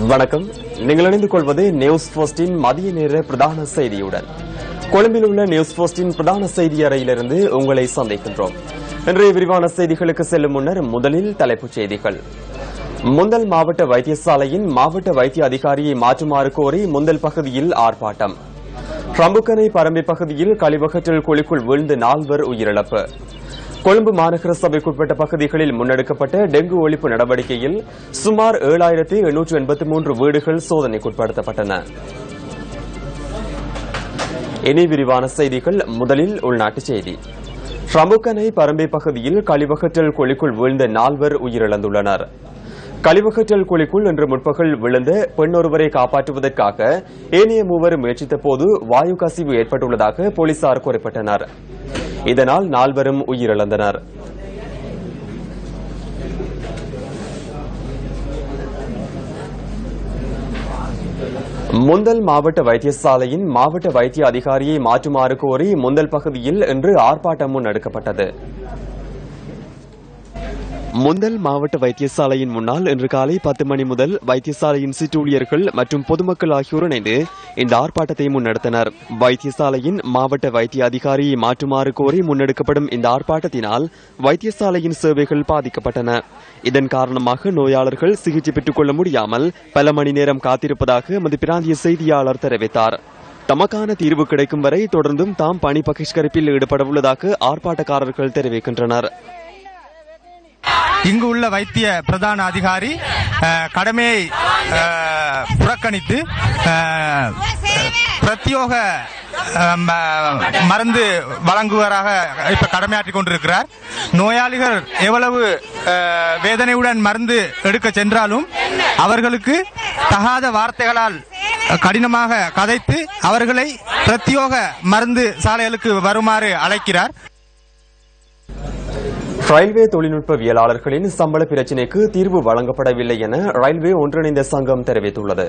வணக்கம். நீங்கள் இணைந்து கொள்வது நியூஸ் போஸ்டின் மதிய நேர பிரதான செய்தியுடன். கொழும்பில் உள்ள நியூஸ் போஸ்டின் பிரதான செய்தி அறையிலிருந்து உங்களை சந்திக்கின்றோம். இன்றைய விரிவான செய்திகளுக்கு செல்லும் முன்னர் முதலில் தலைப்புச் செய்திகள். முந்தல் மாவட்ட வைத்தியசாலையின் மாவட்ட வைத்திய அதிகாரியை மாற்றுமாறு கோரி முந்தல் பகுதியில் ஆர்ப்பாட்டம். ரம்புக்கனை பரம்பி பகுதியில் கழிவகற்றல் குழிக்குள் வீழ்ந்து 4 உயிரிழப்பு. கொழும்பு மாநகர சபைக்குட்பட்ட பகுதிகளில் முன்னெடுக்கப்பட்ட டெங்கு ஒழிப்பு நடவடிக்கையில் சுமார் 7883 வீடுகள் சோதனைக்குட்படுத்தப்பட்டன. இனி விரிவான செய்திகள். முதலில் உள்நாட்டுச் செய்தி. ரம்புக்கனை பரம்பை பகுதியில் கழிவகற்றல் குழிக்குள் வீழ்ந்த 4 உயிரிழந்துள்ளனர். கழிவகற்றல் குழிக்குள் இன்று முற்பகல் விழுந்த பெண் ஒருவரை காப்பாற்றுவதற்காக ஏனைய 3 முயற்சித்த போது வாயு கசிவு ஏற்பட்டுள்ளதாக போலீசார் குறிப்பிட்டனர். இதனால் 4 உயிரிழந்தனர். முந்தல் மாவட்ட வைத்தியசாலையின் மாவட்ட வைத்திய அதிகாரியை மாற்றுமாறு கோரி முந்தல் பகுதியில் இன்று ஆர்ப்பாட்டம் முன்னெடுக்கப்பட்டது. முந்தல் மாவட்ட வைத்தியசாலையின் முன்னால் இன்று காலை 10 மணி முதல் வைத்தியசாலையின் சிற்றூழியர்கள் மற்றும் பொதுமக்கள் ஆகியோர் இணைந்து இந்த ஆர்ப்பாட்டத்தை முன்னெடுத்தனர். வைத்தியசாலையின் மாவட்ட வைத்திய அதிகாரியை மாற்றுமாறு கோரி முன்னெடுக்கப்படும் இந்த ஆர்ப்பாட்டத்தினால் வைத்தியசாலையின் சேவைகள் பாதிக்கப்பட்டன. இதன் காரணமாக நோயாளர்கள் சிகிச்சை பெற்றுக் கொள்ள முடியாமல் பல மணி நேரம் காத்திருப்பதாக எமது பிராந்திய செய்தியாளர் தெரிவித்தார். தமக்கான தீர்வு கிடைக்கும் வரை தொடர்ந்தும் தாம் பணி பகிஷ்கரிப்பில் ஈடுபட உள்ளதாக ஆர்ப்பாட்டக்காரர்கள் தெரிவிக்கின்றனர். இங்கு உள்ள வைத்திய பிரதான அதிகாரி கடமையை புறக்கணித்து பிரத்யோக மருந்து வழங்குவராக இப்ப கடமையாற்றிக் கொண்டிருக்கிறார். நோயாளிகள் எவ்வளவு வேதனையுடன் மருந்து எடுக்க சென்றாலும் அவர்களுக்கு தகாத வார்த்தைகளால் கடினமாக கதைத்து அவர்களை பிரத்யோக மருந்து சாலைகளுக்கு வருமாறு அழைக்கிறார். ரயில்வே தொழில்நுட்பவியலாளர்களின் சம்பள பிரச்சினைக்கு தீர்வு வழங்கப்படவில்லை என ரயில்வே ஒன்றிணைந்த சங்கம் தெரிவித்துள்ளது.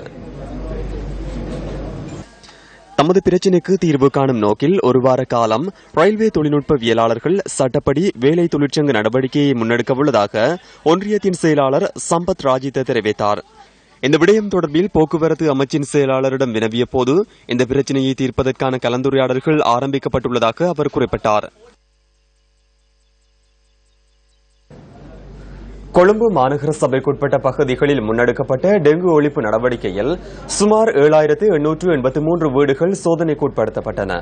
தமது பிரச்சினைக்கு தீர்வு காணும் நோக்கில் ஒரு வார காலம் ரயில்வே தொழில்நுட்பவியலாளர்கள் சட்டப்படி வேலை தொழிற்சங்க நடவடிக்கையை முன்னெடுக்க உள்ளதாக ஒன்றியத்தின் செயலாளர் சம்பத் ராஜித தெரிவித்தார். இந்த விடயம் தொடர்பில் போக்குவரத்து அமைச்சின் செயலாளரிடம் வினவிய போது இந்த பிரச்சினையை தீர்ப்பதற்கான கலந்துரையாடல்கள் ஆரம்பிக்கப்பட்டுள்ளதாக அவர் குறிப்பிட்டார். கொழும்பு மாநகர சபைக்குட்பட்ட பகுதிகளில் முன்னெடுக்கப்பட்ட டெங்கு ஒழிப்பு நடவடிக்கையில் சுமார் 7883 வீடுகள் சோதனைக்குட்படுத்தப்பட்டன.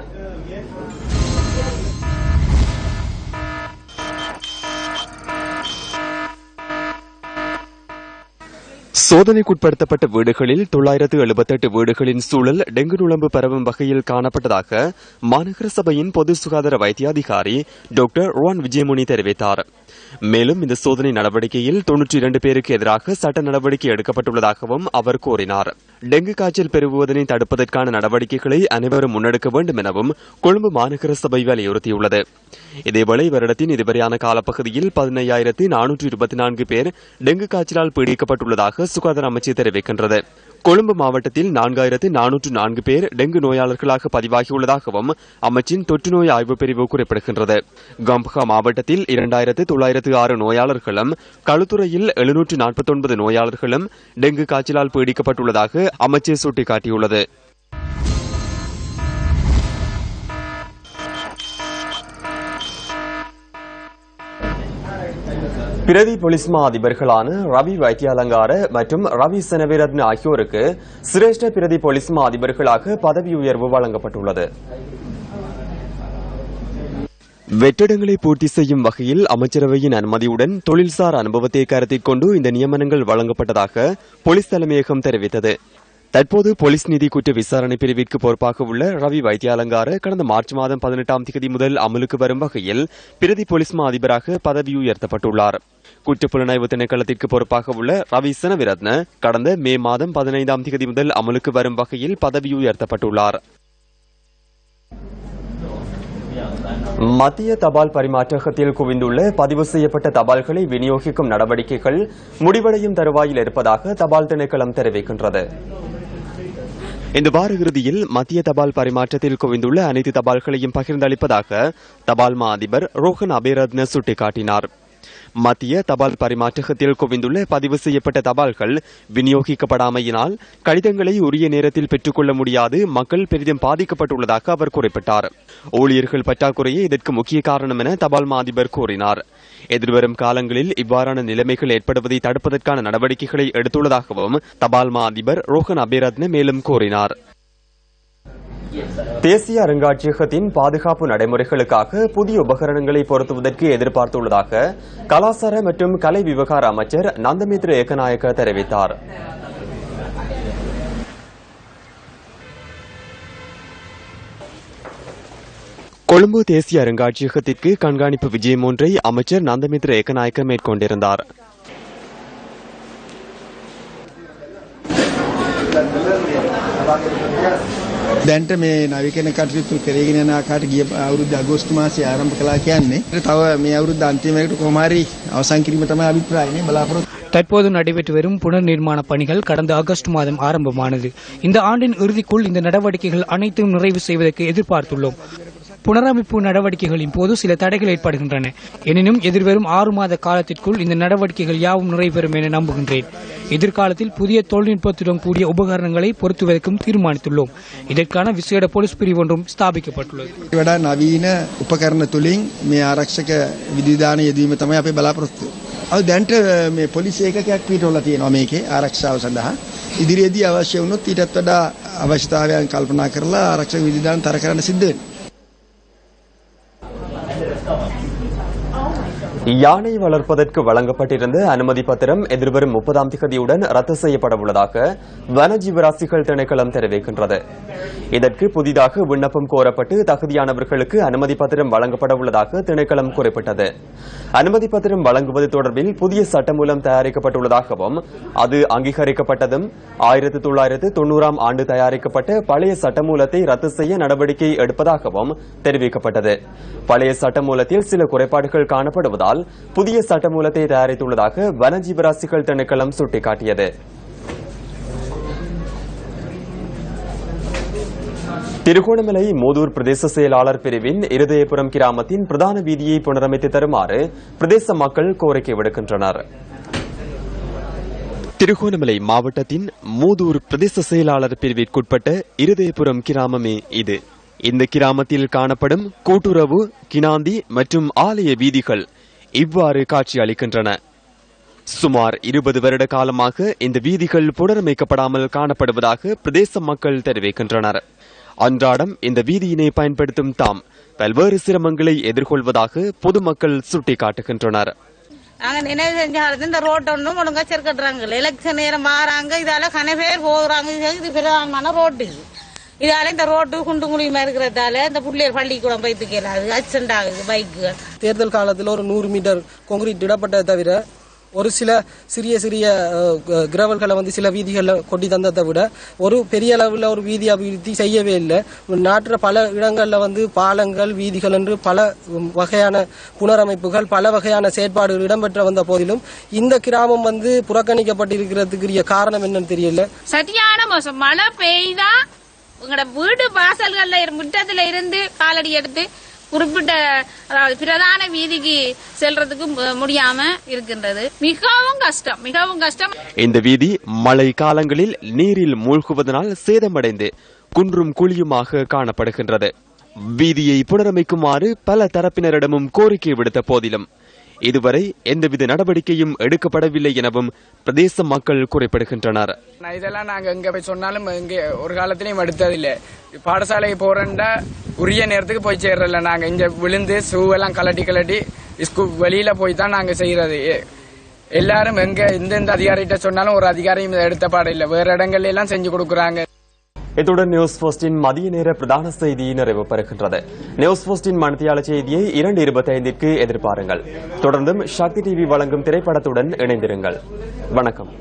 சோதனைக்குட்படுத்தப்பட்ட வீடுகளில் 978 வீடுகளின் சூழல் டெங்கு நுளம்பு பரவும் வகையில் காணப்பட்டதாக மாநகர சபையின் பொது சுகாதார வைத்திய அதிகாரி டாக்டர் ருவான் விஜயமுனி தெரிவித்தார். மேலும் இந்த சோதனை நடவடிக்கையில் 92 பேருக்கு எதிராக சட்ட நடவடிக்கை எடுக்கப்பட்டுள்ளதாகவும் அவர் கூறினார். டெங்கு காய்ச்சல் பெருகுவதனை தடுப்பதற்கான நடவடிக்கைகளை அனைவரும் முன்னெடுக்க வேண்டும் எனவும் கொழும்பு மாநகர சபை வலியுறுத்தியுள்ளது. இதேவேளை வருடத்தின் இதுவரையான காலப்பகுதியில் 15,424 பேர் டெங்கு காய்ச்சலால் பீடிக்கப்பட்டுள்ளதாக சுகாதார அமைச்சு தெரிவிக்கின்றது. கொழும்பு மாவட்டத்தில் 4,404 பேர் டெங்கு நோயாளர்களாக பதிவாகியுள்ளதாகவும் அமைச்சின் தொற்று நோய் ஆய்வு பிரிவு குறிப்பிடுகின்றது. கம்பஹா மாவட்டத்தில் 2,906 நோயாளர்களும் களுத்துறையில் 749 நோயாளர்களும் டெங்கு காய்ச்சலால் பீடிக்கப்பட்டுள்ளதாக அமைச்சு சுட்டிக்காட்டியுள்ளது. பிரதி போலீஸ் மா அதிபர்களான ரவி வைத்தியாலங்கார மற்றும் ரவி செனவிரத்ன ஆகியோருக்கு சிரேஷ்ட பிரதி போலீஸ் மா அதிபர்களாக பதவி உயர்வு வழங்கப்பட்டுள்ளது. வெற்றிடங்களை பூர்த்தி செய்யும் வகையில் அமைச்சரவையின் அனுமதியுடன் தொழில்சார் அனுபவத்தை கருத்தில் கொண்டு இந்த நியமனங்கள் வழங்கப்பட்டதாக போலீஸ் தலைமையகம் தெரிவித்தது. தற்போது போலீஸ் நீதி குற்ற விசாரணை பிரிவிற்கு பொறுப்பாக உள்ள ரவி வைத்தியாலங்கார கடந்த மார்ச் மாதம் 18ஆம் தேதி முதல் அமலுக்கு வரும் வகையில் பிரதி போலீஸ் மா அதிபராக பதவி உயர்த்தப்பட்டுள்ளார். குற்றப்புலனாய்வு திணைக்களத்திற்கு பொறுப்பாக உள்ள ரவி செனவிரத்ன கடந்த மே மாதம் 15ஆம் தேதி முதல் அமலுக்கு வரும் வகையில் பதவி உயர்த்தப்பட்டுள்ளார். மத்திய தபால் பரிமாற்றகத்தில் குவிந்துள்ள பதிவு செய்யப்பட்ட தபால்களை விநியோகிக்கும் நடவடிக்கைகள் முடிவடையும் தருவாயில் இருப்பதாக தபால் திணைக்களம் தெரிவிக்கின்றது. இந்த வார இறுதியில் மத்திய தபால் பரிமாற்றத்தில் குவிந்துள்ள அனைத்து தபால்களையும் பகிர்ந்தளிப்பதாக தபால் மா அதிபர் ரோஹன் அபேரத்ன சுட்டிக்காட்டினார். மத்திய தபால் பரிமாற்றகத்தில் குவிந்துள்ள பதிவு செய்யப்பட்ட தபால்கள் விநியோகிக்கப்படாமையினால் கடிதங்களை உரிய நேரத்தில் பெற்றுக்கொள்ள முடியாது மக்கள் பெரிதும் பாதிக்கப்பட்டுள்ளதாக அவர் குறிப்பிட்டார். ஊழியர்கள் பற்றாக்குறையே இதற்கு முக்கிய காரணம் என தபால் மா அதிபர் கூறினார். எதிர்வரும் காலங்களில் இவ்வாறான நிலைமைகள் ஏற்படுவதை தடுப்பதற்கான நடவடிக்கைகளை எடுத்துள்ளதாகவும் தபால் மா அதிபர் ரோஹன் அபேரத்ன மேலும் கூறினார். தேசிய அருங்காட்சியகத்தின் பாதுகாப்பு நடைமுறைகளுக்காக புதிய உபகரணங்களை பொருத்துவதற்கு எதிர்பார்த்துள்ளதாக கலாசார மற்றும் கலை விவகார அமைச்சர் நந்தமித்ர ஏகநாயக்க தெரிவித்தார். கொழும்பு தேசிய அருங்காட்சியகத்திற்கு கண்காணிப்பு விஜயம் ஒன்றை அமைச்சர் நந்தமித்ர ஏகநாயக்க மேற்கொண்டிருந்தார். දැන්ට මේ නවීකරණ කටයුතු කරගෙන යන ආකාරයට ගිය අවුරුද්ද අගෝස්තු මාසයේ ආරම්භ කළා කියන්නේ තව මේ අවුරුද්ද අන්තිමයට කොහොම හරි අවසන් කිරීම තමයි අභිප්‍රායනේ බලාපොරොත්තු. தற்போது நடைபெற்று வரும் புனர் நிர்மாண பணிகள் கடந்த ஆகஸ்ட் மாதம் ஆரம்பமானது. இந்த ஆண்டின் இறுதிக்குள் இந்த நடவடிக்கைகள் அனைத்தும் நிறைவு செய்வதற்கு எதிர்பார்த்துள்ளோம். புனரமைப்பு நடவடிக்கைகளின் போது சில தடைகள் ஏற்படுகின்றன. எனினும் எதிர்வரும் 6 மாத காலத்திற்குள் இந்த நடவடிக்கைகள் யாவும் நிறைவேறும் என நம்புகின்றேன். எதிர்காலத்தில் புதிய தொழில்நுட்பத்துடன் கூடிய உபகரணங்களை பொருத்துவதற்கும் தீர்மானித்துள்ளோம். இதற்கான விசேட போலீஸ் பிரிவு ஒன்றும் ஸ்தாபிக்கப்பட்டுள்ளது. වඩා නවීන උපකරණ තුලින් මේ ආරක්ෂක විධිවිධාන යෙදවීම තමයි අපේ බලාපොරොත්තු. අද දැන්ට මේ පොලිස් ඒකකයක් පිටවලා තියෙනවා මේකේ ආරක්ෂාව සඳහා. ඉදිරියේදී අවශ්‍ය වුණොත් ඊටත් වඩා අවශ්‍යතාවයන් කල්පනා කරලා ආරක්ෂක විධිවිධාන තර කරන්න සිද්ධ වෙනවා. யானை வளர்ப்பதற்கு வழங்கப்பட்டிருந்த அனுமதி பத்திரம் எதிர்வரும் 30ஆம் தேதியுடன் ரத்து செய்யப்பட உள்ளதாக வனஜீவராசிகள் திணைக்களம் தெரிவிக்கின்றது. இதற்கு புதிதாக விண்ணப்பம் கோரப்பட்டு தகுதியானவர்களுக்கு அனுமதி பத்திரம் வழங்கப்பட உள்ளதாக திணைக்களம் குறிப்பிட்டது. அனுமதி பத்திரம் வழங்குவது தொடர்பில் புதிய சட்டமூலம் தயாரிக்கப்பட்டுள்ளதாகவும் அது அங்கீகரிக்கப்பட்டதும் 1990ஆம் ஆண்டு தயாரிக்கப்பட்ட பழைய சட்டமூலத்தை ரத்து செய்ய நடவடிக்கை எடுப்பதாகவும் தெரிவிக்கப்பட்டது. பழைய சட்டமூலத்தில் சில குறைபாடுகள் காணப்படுவதால் புதிய சட்டமூலத்தை தயாரித்துள்ளதாக வனஜீவராசிகள் திணைக்களம் சுட்டிக்காட்டியது. திருகோணமலை மூதூர் பிரதேச செயலாளர் பிரிவின் இருதயபுரம் கிராமத்தின் பிரதான வீதியை புனரமைத்து தருமாறு பிரதேச மக்கள் கோரிக்கை விடுக்கின்றனர். திருகோணமலை மாவட்டத்தின் மூதூர் பிரதேச செயலாளர் பிரிவிற்குட்பட்ட இருதயபுரம் கிராமமே இது. இந்த கிராமத்தில் காணப்படும் கூட்டுறவு, கினாந்தி மற்றும் ஆலய வீதிகள் இவ்வாறு காட்சி அளிக்கின்றன. சுமார் 20 வருட காலமாக இந்த வீதிகள் புனரமைக்கப்படாமல் காணப்படுவதாக பிரதேச மக்கள் தெரிவிக்கின்றனர். அன்றாடம் இந்த வீதியினை பயன்படுத்தும் தாம் பல்வேறு சிரமங்களை எதிர்கொள்வதாக பொதுமக்கள் சுட்டிக்காட்டுகின்றனர். நாங்க நினைவு செஞ்சாலும் இந்த ரோட் ஒன்றும் ஒழுங்கா சேர்க்கட்டுறாங்க. எலெக்ஷன் நேரம் மாறாங்க, இதால கன பேர் போகிறாங்க. இது பிரதானமான ரோட்டு. இதால இந்த ரோட்டு குண்டு குழியுமா இருக்கிறதால இந்த பிள்ளைகள் பள்ளிக்கூடம் போய்த்து கேளாது, ஆக்சிடென்ட் ஆகுது பைக்கு. தேர்தல் காலத்தில் ஒரு 100 மீட்டர் கான்கிரீட் இடப்பட்டதை தவிர ஒரு சில சிறிய சிறிய கிரவல்களை சில வீதிகளில் கொட்டி தந்ததை விட ஒரு பெரிய அளவில் ஒரு வீதி அபிவிருத்தி செய்யவே இல்லை. நாட்டில் பல இடங்களில் பாலங்கள், வீதிகள் என்று பல வகையான புனரமைப்புகள், பல வகையான செயற்பாடுகள் இடம்பெற்ற வந்த போதிலும் இந்த கிராமம் புறக்கணிக்கப்பட்டிருக்கிறதுக்குரிய காரணம் என்னன்னு தெரியல. சரியான மோசம். மழை பெய்தா உங்களோட வீடு வாசல்கள்ல முற்றத்துல இருந்து காலடி எடுத்து குறிப்பிட்ட பிரதான வீதிக்கு செல்றதுக்கு முடியாம இருக்கின்றது. மிகவும் கஷ்டம், மிகவும் கஷ்டம். இந்த வீதி மழை காலங்களில் நீரில் மூழ்குவதனால் சேதமடைந்து குன்றும் குழியுமாக காணப்படுகின்றது. வீதியை புனரமைக்குமாறு பல தரப்பினரிடமும் கோரிக்கை விடுத்த போதிலும் இதுவரை எந்தவித நடவடிக்கையும் எடுக்கப்படவில்லை எனவும் பிரதேச மக்கள் குறிப்பிடுகின்றனர். இதெல்லாம் நாங்க எங்க போய் சொன்னாலும் இங்க ஒரு காலத்திலையும் எடுத்ததில்லை. பாடசாலை போறண்டா உரிய நேரத்துக்கு போய் சேர்றல. நாங்க இங்க விழுந்து ஷூவெல்லாம் கலட்டி வெளியில போய் தான் நாங்க செய்யறது. எல்லாரும் எங்க எந்தெந்த அதிகாரிகிட்ட சொன்னாலும் ஒரு அதிகாரியும் எடுத்த பாடம் இல்லை. வேற இடங்கள்ல எல்லாம் செஞ்சு கொடுக்குறாங்க. இத்துடன் நியூஸ் போஸ்டின் மதிய நேர பிரதான செய்தி நிறைவு பெறுகின்றது. நியூஸ் போஸ்டின் மணித்தியால செய்தியை 2:25க்கு எதிர்பாருங்கள். தொடர்ந்தும் சக்தி டிவி வழங்கும் திரைப்படத்துடன் இணைந்திருங்கள். வணக்கம்.